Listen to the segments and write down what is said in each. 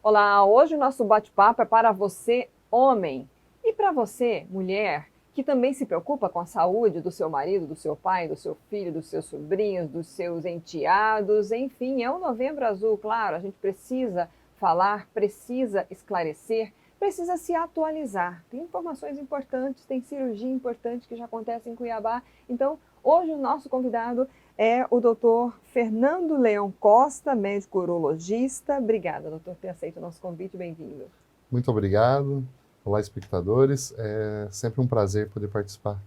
Olá, hoje o nosso bate-papo é para você, homem, e para você, mulher, que também se preocupa com a saúde do seu marido, do seu pai, do seu filho, dos seus sobrinhos, dos seus enteados, enfim, é o Novembro Azul, claro, a gente precisa falar, precisa esclarecer, precisa se atualizar. Tem informações importantes, tem cirurgia importante que já acontece em Cuiabá, então hoje o nosso convidado é o doutor Fernando Leão Costa, médico urologista. Obrigada, doutor, por ter aceito o nosso convite. Bem-vindo. Muito obrigado. Olá, espectadores. É sempre um prazer poder participar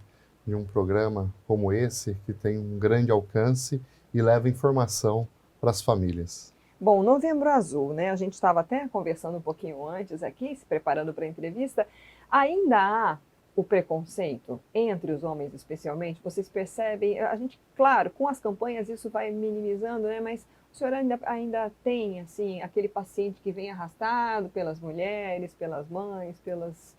de um programa como esse, que tem um grande alcance e leva informação para as famílias. Bom, Novembro Azul, né? A gente estava até conversando um pouquinho antes aqui, se preparando para a entrevista. Ainda há o preconceito entre os homens, especialmente? Vocês percebem? A gente, claro, com as campanhas isso vai minimizando, né? Mas o senhor ainda tem, assim, aquele paciente que vem arrastado pelas mulheres, pelas mães, pelas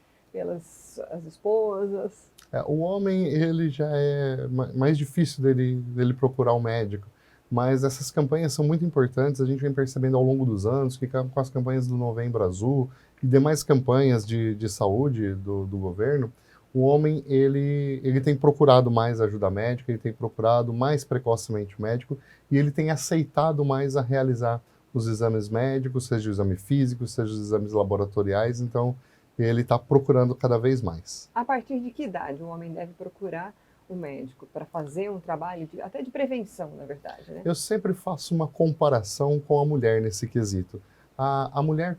as esposas? O homem, ele já é mais difícil dele procurar um médico, mas essas campanhas são muito importantes. A gente vem percebendo ao longo dos anos que com as campanhas do Novembro Azul e demais campanhas de saúde do governo, o homem, ele tem procurado mais ajuda médica, ele tem procurado mais precocemente o médico e ele tem aceitado mais a realizar os exames médicos, seja o exame físico, seja os exames laboratoriais. Então, ele está procurando cada vez mais. A partir de que idade o homem deve procurar o médico para fazer um trabalho até de prevenção, na verdade, né? Eu sempre faço uma comparação com a mulher nesse quesito. A mulher,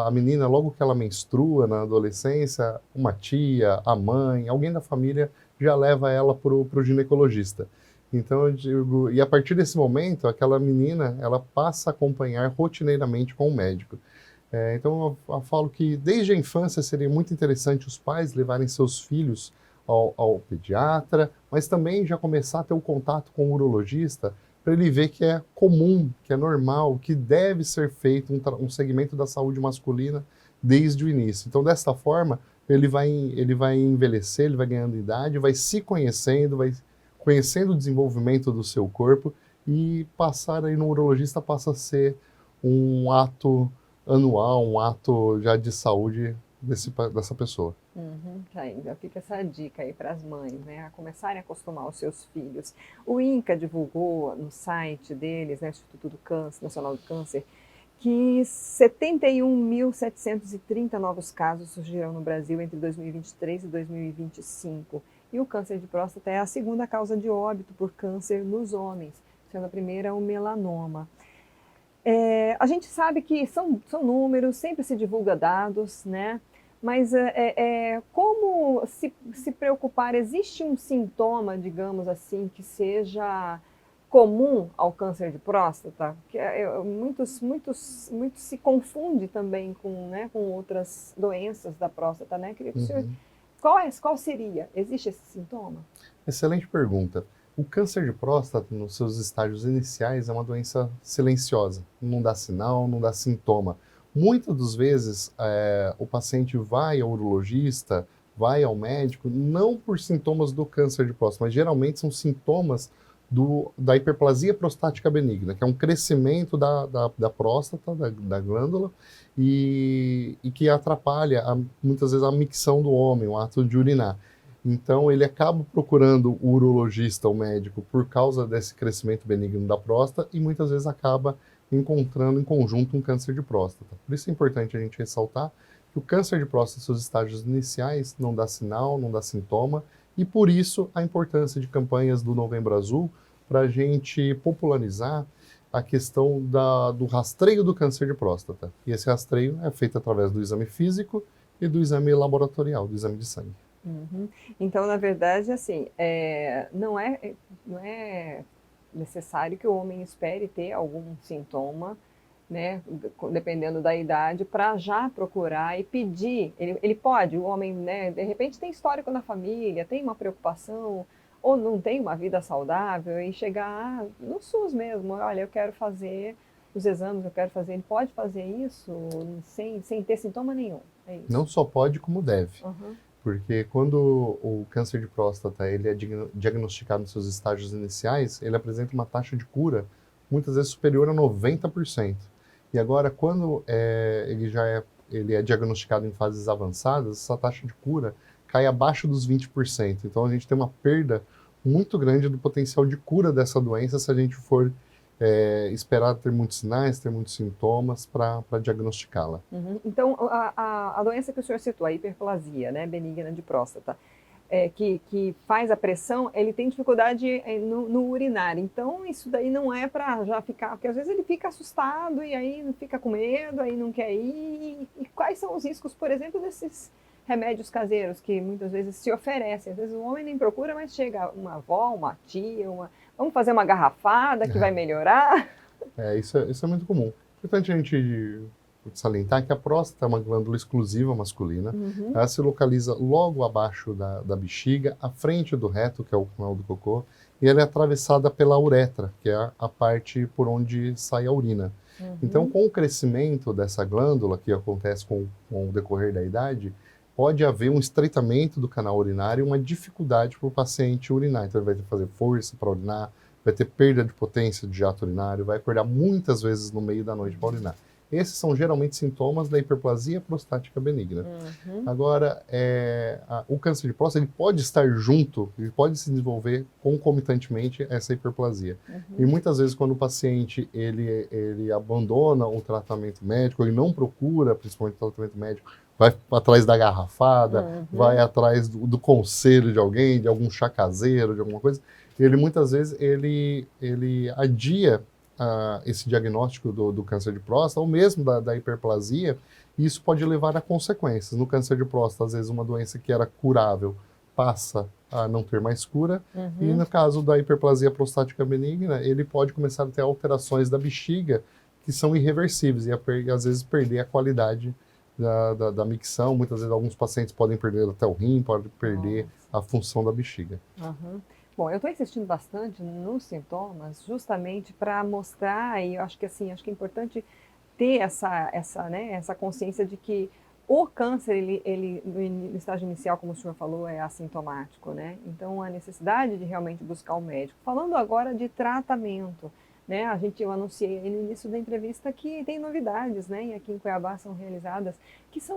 a menina, logo que ela menstrua na adolescência, uma tia, a mãe, alguém da família já leva ela para o ginecologista. Então eu digo, e a partir desse momento, aquela menina, ela passa a acompanhar rotineiramente com o médico. Então eu falo que desde a infância seria muito interessante os pais levarem seus filhos ao pediatra, mas também já começar a ter um contato com o urologista para ele ver que é comum, que é normal, que deve ser feito um segmento da saúde masculina desde o início. Então, dessa forma, ele vai envelhecer, ele vai ganhando idade, vai se conhecendo, vai conhecendo o desenvolvimento do seu corpo e passar aí no urologista passa a ser um ato anual, um ato já de saúde dessa pessoa. Uhum, já fica essa dica aí para as mães, né, a começarem a acostumar os seus filhos. O INCA divulgou no site deles, né, Instituto do Câncer, Nacional do Câncer, que 71.730 novos casos surgiram no Brasil entre 2023 e 2025. E o câncer de próstata é a segunda causa de óbito por câncer nos homens, sendo a primeira o melanoma. A gente sabe que são números, sempre se divulga dados, né? Mas como se preocupar? Existe um sintoma, digamos assim, que seja comum ao câncer de próstata? Que muitos se confunde também com, né, com outras doenças da próstata, né? Queria que o senhor, Uhum. qual seria? Existe esse sintoma? Excelente pergunta. O câncer de próstata, nos seus estágios iniciais, é uma doença silenciosa. Não dá sinal, não dá sintoma. Muitas das vezes, o paciente vai ao urologista, vai ao médico, não por sintomas do câncer de próstata, mas geralmente são sintomas da hiperplasia prostática benigna, que é um crescimento da próstata, da glândula, e que atrapalha, muitas vezes, a micção do homem, o ato de urinar. Então, ele acaba procurando o urologista, o médico, por causa desse crescimento benigno da próstata e muitas vezes acaba encontrando em conjunto um câncer de próstata. Por isso é importante a gente ressaltar que o câncer de próstata, seus estágios iniciais, não dá sinal, não dá sintoma, e por isso a importância de campanhas do Novembro Azul para a gente popularizar a questão do rastreio do câncer de próstata. E esse rastreio é feito através do exame físico e do exame laboratorial, do exame de sangue. Uhum. Então, na verdade, assim, não é necessário que o homem espere ter algum sintoma, né, dependendo da idade, para já procurar e pedir. Ele pode, o homem, né, de repente tem histórico na família, tem uma preocupação, ou não tem uma vida saudável, e chegar no SUS mesmo, olha, eu quero fazer os exames, eu quero fazer. Ele pode fazer isso sem ter sintoma nenhum, é Não isso. só pode, como deve. Uhum. Porque quando o câncer de próstata ele é diagnosticado nos seus estágios iniciais, ele apresenta uma taxa de cura muitas vezes superior a 90%. E agora, quando ele é diagnosticado em fases avançadas, essa taxa de cura cai abaixo dos 20%. Então, a gente tem uma perda muito grande do potencial de cura dessa doença se a gente for esperar ter muitos sinais, ter muitos sintomas para diagnosticá-la. Uhum. Então, a doença que o senhor citou, a hiperplasia, né, benigna de próstata, que faz a pressão, ele tem dificuldade no urinar. Então, isso daí não é para já ficar, porque às vezes ele fica assustado e aí fica com medo, aí não quer ir. E quais são os riscos, por exemplo, desses remédios caseiros que muitas vezes se oferecem? Às vezes o homem nem procura, mas chega uma avó, uma tia, vamos fazer uma garrafada que vai melhorar. Isso é muito comum. Importante a gente salientar que a próstata é uma glândula exclusiva masculina. Uhum. Ela se localiza logo abaixo da bexiga, à frente do reto, que é o canal do cocô, e ela é atravessada pela uretra, que é a parte por onde sai a urina. Uhum. Então, com o crescimento dessa glândula, que acontece com o decorrer da idade, pode haver um estreitamento do canal urinário e uma dificuldade para o paciente urinar. Então, ele vai ter que fazer força para urinar, vai ter perda de potência de jato urinário, vai acordar muitas vezes no meio da noite para urinar. Esses são geralmente sintomas da hiperplasia prostática benigna. Uhum. Agora, o câncer de próstata ele pode estar junto, ele pode se desenvolver concomitantemente essa hiperplasia. Uhum. E muitas vezes quando o paciente ele abandona o tratamento médico, ele não procura, principalmente o tratamento médico, vai atrás da garrafada, Uhum. vai atrás do conselho de alguém, de algum chá caseiro, de alguma coisa, ele muitas vezes ele adia esse diagnóstico do câncer de próstata, ou mesmo da hiperplasia, e isso pode levar a consequências. No câncer de próstata, às vezes uma doença que era curável passa a não ter mais cura, e no caso da hiperplasia prostática benigna, ele pode começar a ter alterações da bexiga que são irreversíveis, e às vezes perder a qualidade da micção. Muitas vezes alguns pacientes podem perder até o rim, podem perder a função da bexiga. Uhum. Bom, eu estou insistindo bastante nos sintomas justamente para mostrar, e eu acho que assim, acho que é importante ter essa consciência de que o câncer, ele no estágio inicial, como o senhor falou, é assintomático, né? Então, a necessidade de realmente buscar o médico. Falando agora de tratamento, né? Eu anunciei no início da entrevista que tem novidades, né? E aqui em Cuiabá são realizadas.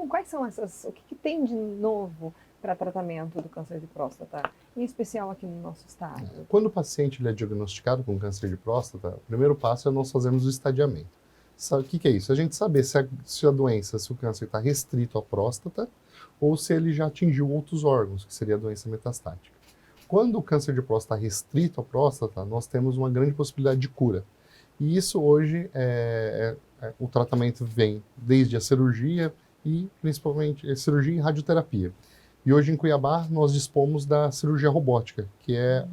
Quais são o que tem de novo para tratamento do câncer de próstata, em especial aqui no nosso estado? Quando o paciente ele é diagnosticado com câncer de próstata, o primeiro passo é nós fazermos o estadiamento. O que é isso? A gente saber se a doença, se o câncer está restrito à próstata ou se ele já atingiu outros órgãos, que seria a doença metastática. Quando o câncer de próstata está restrito à próstata, nós temos uma grande possibilidade de cura. E isso hoje, o tratamento vem desde a cirurgia e principalmente cirurgia e radioterapia. E hoje em Cuiabá nós dispomos da cirurgia robótica, que é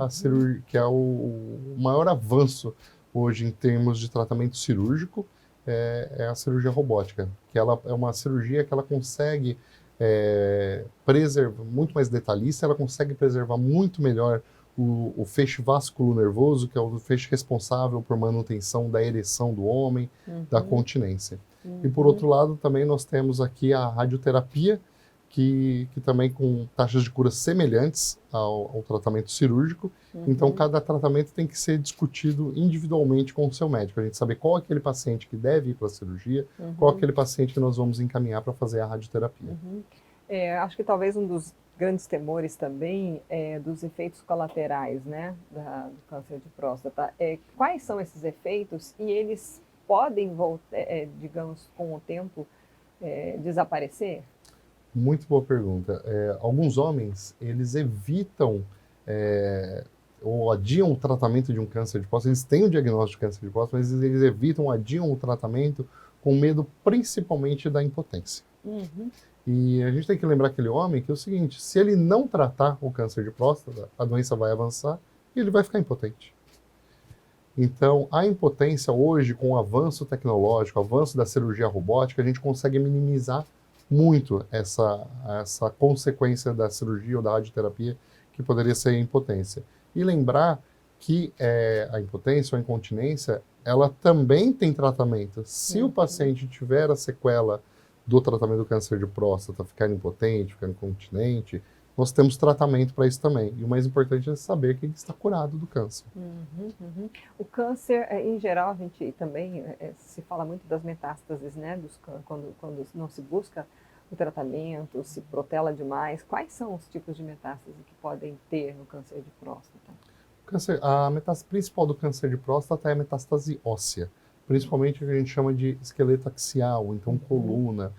o maior avanço hoje em termos de tratamento cirúrgico, é a cirurgia robótica, que ela é uma cirurgia que ela consegue preservar, muito mais detalhista, ela consegue preservar muito melhor o feixe vasculo-nervoso, que é o feixe responsável por manutenção da ereção do homem, da continência. E por outro lado também nós temos aqui a radioterapia, que também com taxas de cura semelhantes ao tratamento cirúrgico. Então, cada tratamento tem que ser discutido individualmente com o seu médico. A gente saber qual é aquele paciente que deve ir para a cirurgia, qual é aquele paciente que nós vamos encaminhar para fazer a radioterapia. Acho que talvez um dos grandes temores também é dos efeitos colaterais, né, do câncer de próstata. Quais são esses efeitos e eles podem, digamos, com o tempo, desaparecer? Muito boa pergunta. Alguns homens, eles evitam ou adiam o tratamento de um câncer de próstata. Eles têm o diagnóstico de câncer de próstata, mas eles evitam, adiam o tratamento com medo principalmente da impotência. E a gente tem que lembrar aquele homem que é o seguinte: se ele não tratar o câncer de próstata, a doença vai avançar e ele vai ficar impotente. Então, a impotência hoje, com o avanço tecnológico, o avanço da cirurgia robótica, a gente consegue minimizar muito essa consequência da cirurgia ou da radioterapia, que poderia ser a impotência. E lembrar que a impotência ou a incontinência, ela também tem tratamento. Se o paciente tiver a sequela do tratamento do câncer de próstata, ficar impotente, ficar incontinente, nós temos tratamento para isso também. E o mais importante é saber que ele está curado do câncer. O câncer, em geral, a gente também se fala muito das metástases, né? Quando não se busca o tratamento, se protela demais. Quais são os tipos de metástase que podem ter no câncer de próstata? A metástase principal do câncer de próstata é a metástase óssea, principalmente o que a gente chama de esqueleto axial, então coluna.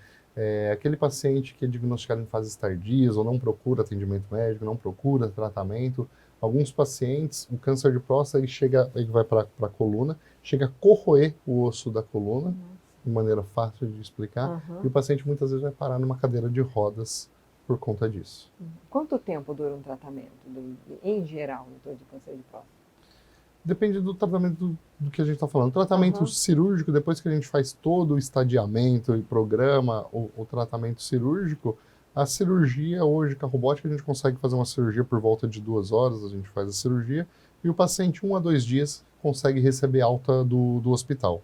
Aquele paciente que é diagnosticado em fases tardias ou não procura atendimento médico, não procura tratamento. Alguns pacientes, o câncer de próstata, ele vai para a coluna, chega a corroer o osso da coluna, de maneira fácil de explicar, e o paciente muitas vezes vai parar numa cadeira de rodas por conta disso. Quanto tempo dura um tratamento, em geral, de câncer de próstata? Depende do tratamento do que a gente está falando. O tratamento cirúrgico, depois que a gente faz todo o estadiamento e programa o tratamento cirúrgico, a cirurgia hoje, com a robótica, a gente consegue fazer uma cirurgia por volta de 2 horas, a gente faz a cirurgia, e o paciente, 1 a 2 dias, consegue receber alta do hospital.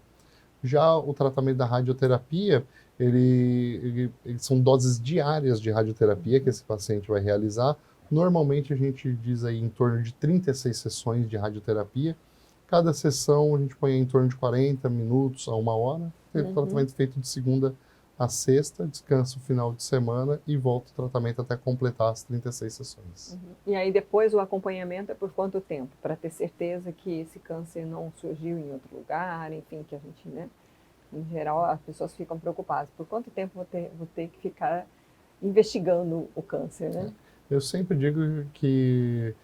Já o tratamento da radioterapia, são doses diárias de radioterapia que esse paciente vai realizar. Normalmente a gente diz aí em torno de 36 sessões de radioterapia. Cada sessão a gente põe em torno de 40 minutos a 1 hora. Tem o tratamento feito de segunda a sexta, descanso final de semana e volta o tratamento até completar as 36 sessões. E aí depois o acompanhamento é por quanto tempo? Para ter certeza que esse câncer não surgiu em outro lugar, enfim, que a gente, né? Em geral, as pessoas ficam preocupadas. Por quanto tempo vou ter que ficar investigando o câncer, né? Eu sempre digo que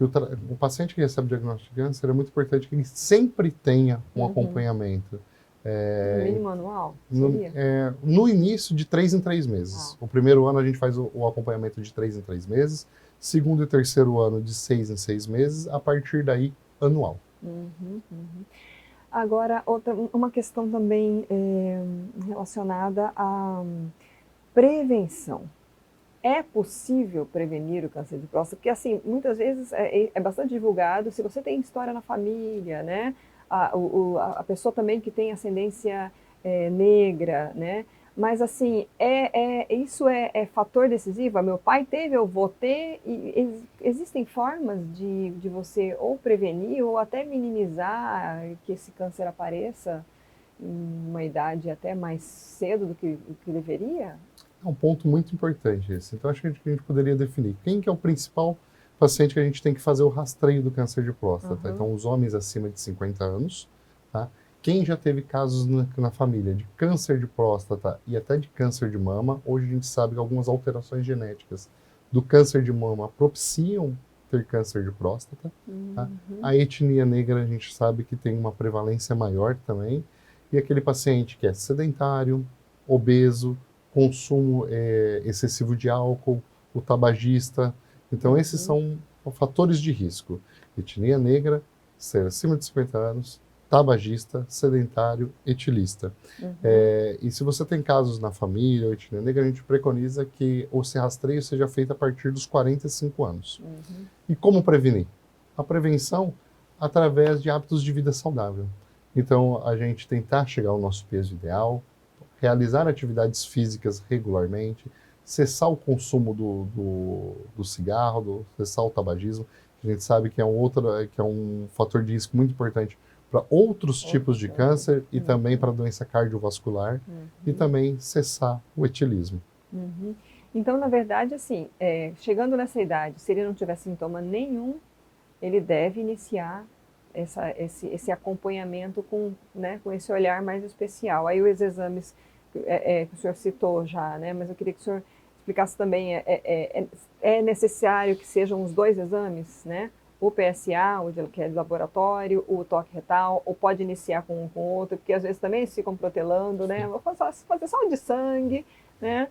o paciente que recebe diagnóstico de câncer é muito importante que ele sempre tenha um acompanhamento. No mínimo anual? No início, de 3 em 3 meses. O primeiro ano a gente faz o acompanhamento de 3 em 3 meses, segundo e terceiro ano de 6 em 6 meses, a partir daí, anual. Agora, uma questão também relacionada à prevenção. É possível prevenir o câncer de próstata? Porque, assim, muitas vezes é bastante divulgado, se você tem história na família, né? A pessoa também que tem ascendência negra, né? Mas, assim, isso é fator decisivo? Meu pai teve, eu vou ter? Existem formas de você ou prevenir ou até minimizar que esse câncer apareça em uma idade até mais cedo do que deveria? É um ponto muito importante esse. Então, acho que a gente poderia definir quem que é o principal paciente que a gente tem que fazer o rastreio do câncer de próstata. Então, os homens acima de 50 anos, tá? Quem já teve casos na família de câncer de próstata e até de câncer de mama, hoje a gente sabe que algumas alterações genéticas do câncer de mama propiciam ter câncer de próstata. Tá? A etnia negra a gente sabe que tem uma prevalência maior também. E aquele paciente que é sedentário, obeso, consumo excessivo de álcool, o tabagista. Então, esses são fatores de risco. Etnia negra, ser acima de 50 anos, tabagista, sedentário, etilista. E se você tem casos na família ou etnia negra, a gente preconiza que esse rastreio seja feito a partir dos 45 anos. E como prevenir? A prevenção através de hábitos de vida saudável. Então, a gente tentar chegar ao nosso peso ideal, realizar atividades físicas regularmente, cessar o consumo do cigarro, cessar o tabagismo. A gente sabe que é um fator de risco muito importante para outros tipos de câncer e também para doença cardiovascular e também cessar o etilismo. Então, na verdade, assim, chegando nessa idade, se ele não tiver sintoma nenhum, ele deve iniciar esse acompanhamento com esse olhar mais especial. Aí os exames que o senhor citou já, né? Mas eu queria que o senhor explicasse também, é necessário que sejam os 2 exames, né? O PSA, que é de laboratório, o toque retal, ou pode iniciar com um com outro, porque às vezes também eles ficam protelando, né? Vou fazer só o de sangue, né?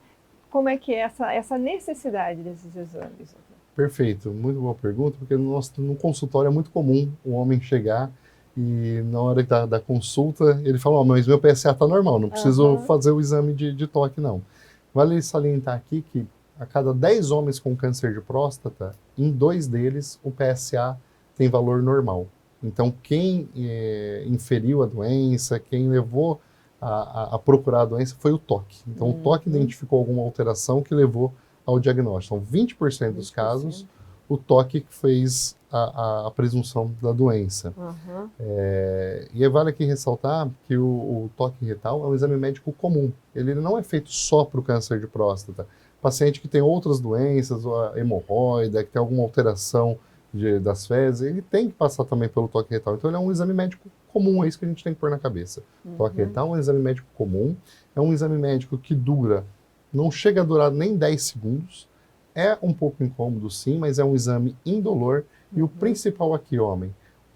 Como é que é essa necessidade desses exames? Perfeito, muito boa pergunta, porque no consultório é muito comum o homem chegar e na hora da consulta ele fala, mas meu PSA está normal, não preciso fazer o exame de toque não. Vale salientar aqui que a cada 10 homens com câncer de próstata, em 2 deles o PSA tem valor normal. Então quem inferiu a doença, quem levou a procurar a doença foi o toque. Então o toque identificou alguma alteração que levou ao diagnóstico. Então, 20% dos casos, o toque fez a presunção da doença. Uhum. E vale aqui ressaltar que o toque retal é um exame médico comum. Ele não é feito só para o câncer de próstata. Paciente que tem outras doenças, ou a hemorroida, que tem alguma alteração das fezes, ele tem que passar também pelo toque retal. Então, ele é um exame médico comum, é isso que a gente tem que pôr na cabeça. Toque retal é um exame médico comum, é um exame médico que não chega a durar nem 10 segundos, é um pouco incômodo sim, mas é um exame indolor. E o principal aqui, homem,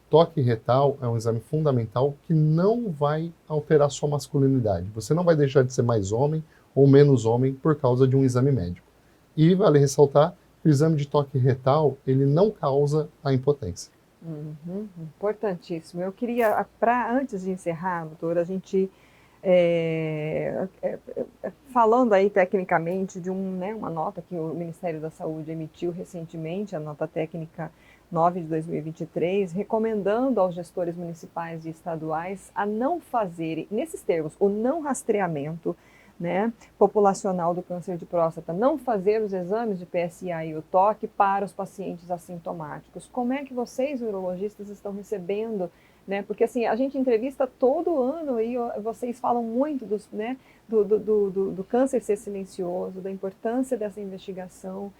toque retal é um exame fundamental que não vai alterar sua masculinidade. Você não vai deixar de ser mais homem ou menos homem por causa de um exame médico. E vale ressaltar que o exame de toque retal, ele não causa a impotência. Importantíssimo. Eu queria, antes de encerrar, doutora, a gente falando aí tecnicamente de uma nota que o Ministério da Saúde emitiu recentemente, a nota técnica 9 de 2023, recomendando aos gestores municipais e estaduais a não fazerem, nesses termos, o não rastreamento, né, populacional do câncer de próstata, não fazer os exames de PSA e o toque para os pacientes assintomáticos. Como é que vocês, urologistas, estão recebendo, né? Porque assim, a gente entrevista todo ano e vocês falam muito do câncer ser silencioso, da importância dessa investigação.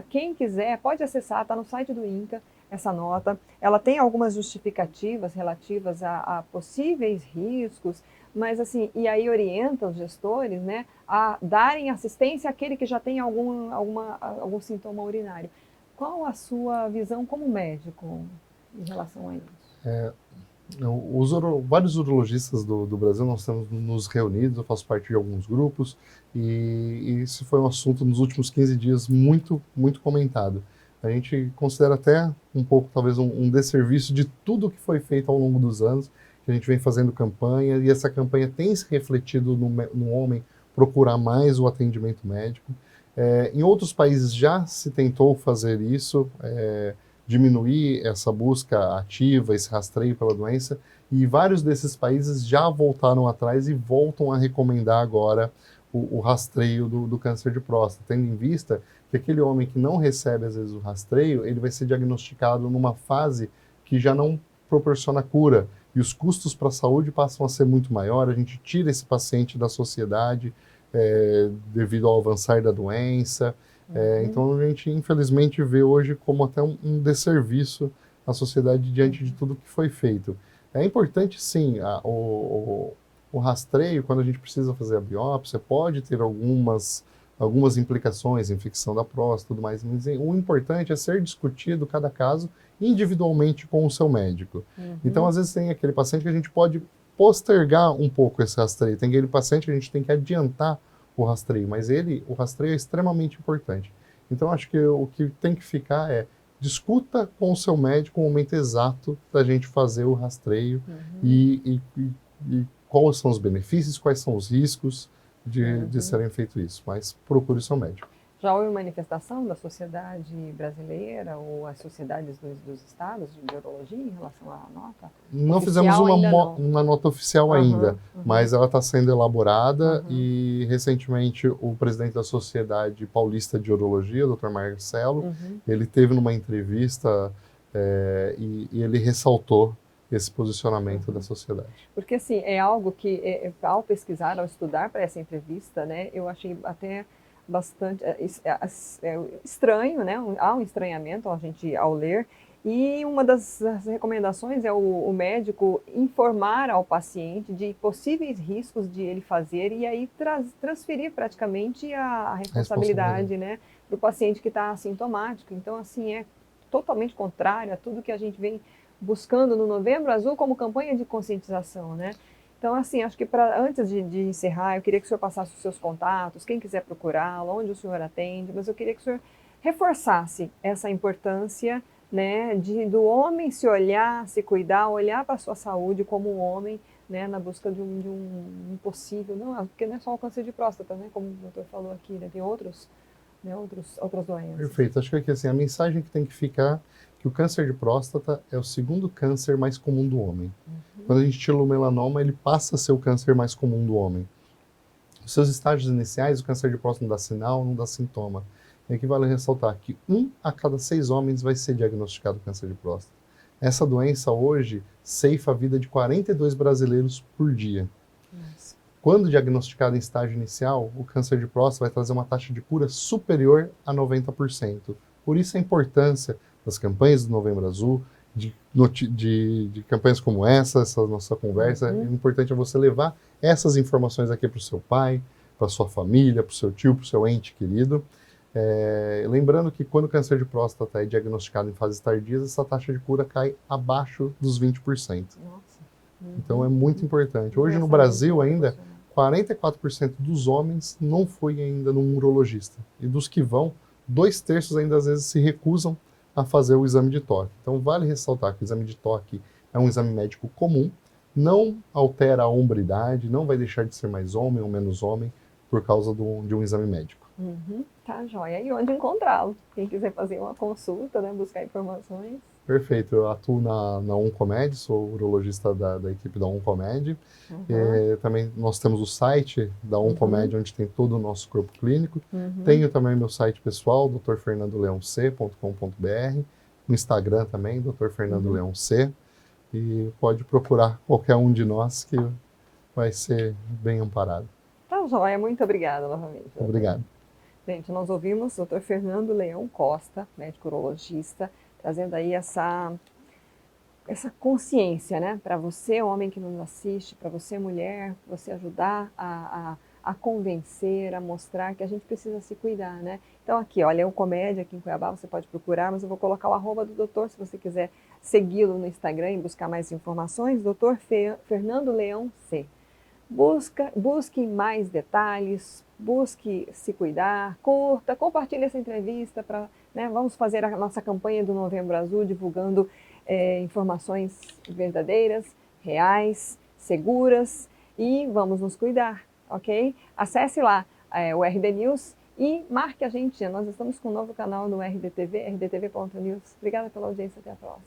Quem quiser pode acessar, está no site do INCA, essa nota. Ela tem algumas justificativas relativas a possíveis riscos, mas assim, e aí orienta os gestores, né, a darem assistência àquele que já tem algum sintoma urinário. Qual a sua visão como médico em relação a isso? Vários urologistas do Brasil, nós estamos nos reunidos, eu faço parte de alguns grupos, e isso foi um assunto nos últimos 15 dias muito, muito comentado. A gente considera até um pouco, talvez, um desserviço de tudo que foi feito ao longo dos anos, que a gente vem fazendo campanha, e essa campanha tem se refletido no homem procurar mais o atendimento médico. Em outros países já se tentou fazer isso, diminuir essa busca ativa, esse rastreio pela doença, e vários desses países já voltaram atrás e voltam a recomendar agora o rastreio do câncer de próstata, tendo em vista que aquele homem que não recebe, às vezes, o rastreio, ele vai ser diagnosticado numa fase que já não proporciona cura, e os custos para a saúde passam a ser muito maiores, a gente tira esse paciente da sociedade devido ao avançar da doença. Então a gente infelizmente vê hoje como até um desserviço à sociedade diante de tudo que foi feito. É importante sim, o rastreio, quando a gente precisa fazer a biópsia, pode ter algumas implicações, infecção da próstata e tudo mais, mas o importante é ser discutido cada caso individualmente com o seu médico. Então às vezes tem aquele paciente que a gente pode postergar um pouco esse rastreio, tem aquele paciente que a gente tem que adiantar o rastreio, mas o rastreio é extremamente importante. Então, acho que o que tem que ficar discuta com o seu médico o momento exato da gente fazer o rastreio e quais são os benefícios, quais são os riscos de serem feito isso, mas procure o seu médico. Já houve manifestação da sociedade brasileira ou as sociedades dos estados de urologia em relação à nota? Não fizemos uma nota oficial ainda, mas ela está sendo elaborada e recentemente o presidente da Sociedade Paulista de Urologia, Dr. Marcelo, ele teve numa entrevista e ele ressaltou esse posicionamento da sociedade. Porque assim, é algo que ao pesquisar, ao estudar para essa entrevista, né, eu achei até bastante estranho, né? Há um estranhamento ao ler, e uma das recomendações é o médico informar ao paciente de possíveis riscos de ele fazer e aí transferir praticamente a responsabilidade, né, do paciente que está assintomático. Então, assim, é totalmente contrário a tudo que a gente vem buscando no Novembro Azul como campanha de conscientização, né? Então, assim, acho que antes de encerrar, eu queria que o senhor passasse os seus contatos, quem quiser procurá-lo, onde o senhor atende, mas eu queria que o senhor reforçasse essa importância, né, do homem se olhar, se cuidar, olhar para a sua saúde como um homem, né, na busca de um possível, porque não é só o câncer de próstata, né, como o doutor falou aqui, né, tem outras doenças. Perfeito, acho que assim, a mensagem que tem que ficar que o câncer de próstata é o segundo câncer mais comum do homem. Quando a gente tira o melanoma, ele passa a ser o câncer mais comum do homem. Os seus estágios iniciais, o câncer de próstata não dá sinal, não dá sintoma. E aqui vale ressaltar que 1 a cada 6 homens vai ser diagnosticado câncer de próstata. Essa doença hoje ceifa a vida de 42 brasileiros por dia. Nossa. Quando diagnosticado em estágio inicial, o câncer de próstata vai trazer uma taxa de cura superior a 90%. Por isso a importância das campanhas do Novembro Azul, de campanhas como essa nossa conversa. O importante é você levar essas informações aqui para o seu pai, para a sua família, para o seu tio, para o seu ente querido. Lembrando que quando o câncer de próstata é diagnosticado em fases tardias, essa taxa de cura cai abaixo dos 20%. Nossa. Então é muito importante. Hoje no Brasil ainda, 44% dos homens não foi ainda no urologista. E dos que vão, 2/3 ainda às vezes se recusam a fazer o exame de toque. Então vale ressaltar que o exame de toque é um exame médico comum, não altera a hombridade, não vai deixar de ser mais homem ou menos homem por causa de um exame médico. Tá joia. E onde encontrá-lo? Quem quiser fazer uma consulta, né, buscar informações. Perfeito, eu atuo na Oncomed, sou urologista da equipe da Oncomed. Também nós temos o site da Oncomed, onde tem todo o nosso corpo clínico. Tenho também meu site pessoal, drfernandoleãoc.com.br, no Instagram também, Dr. Fernando Leão C. E pode procurar qualquer um de nós que vai ser bem amparado. Tá joia, muito obrigada novamente. Obrigado. Gente, nós ouvimos o Dr. Fernando Leão Costa, médico urologista, trazendo aí essa consciência, né, para você, homem que nos assiste, para você, mulher, você ajudar a convencer, a mostrar que a gente precisa se cuidar, né? Então aqui, olha, é o Comédia aqui em Cuiabá, você pode procurar, mas eu vou colocar o arroba do doutor, se você quiser segui-lo no Instagram e buscar mais informações, Dr. Fernando Leão C. Busque mais detalhes, busque se cuidar, curta, compartilhe essa entrevista, né, vamos fazer a nossa campanha do Novembro Azul, divulgando informações verdadeiras, reais, seguras, e vamos nos cuidar, ok? Acesse lá o RD News e marque a gente, nós estamos com um novo canal no RDTV, rdtv.news. Obrigada pela audiência, até a próxima.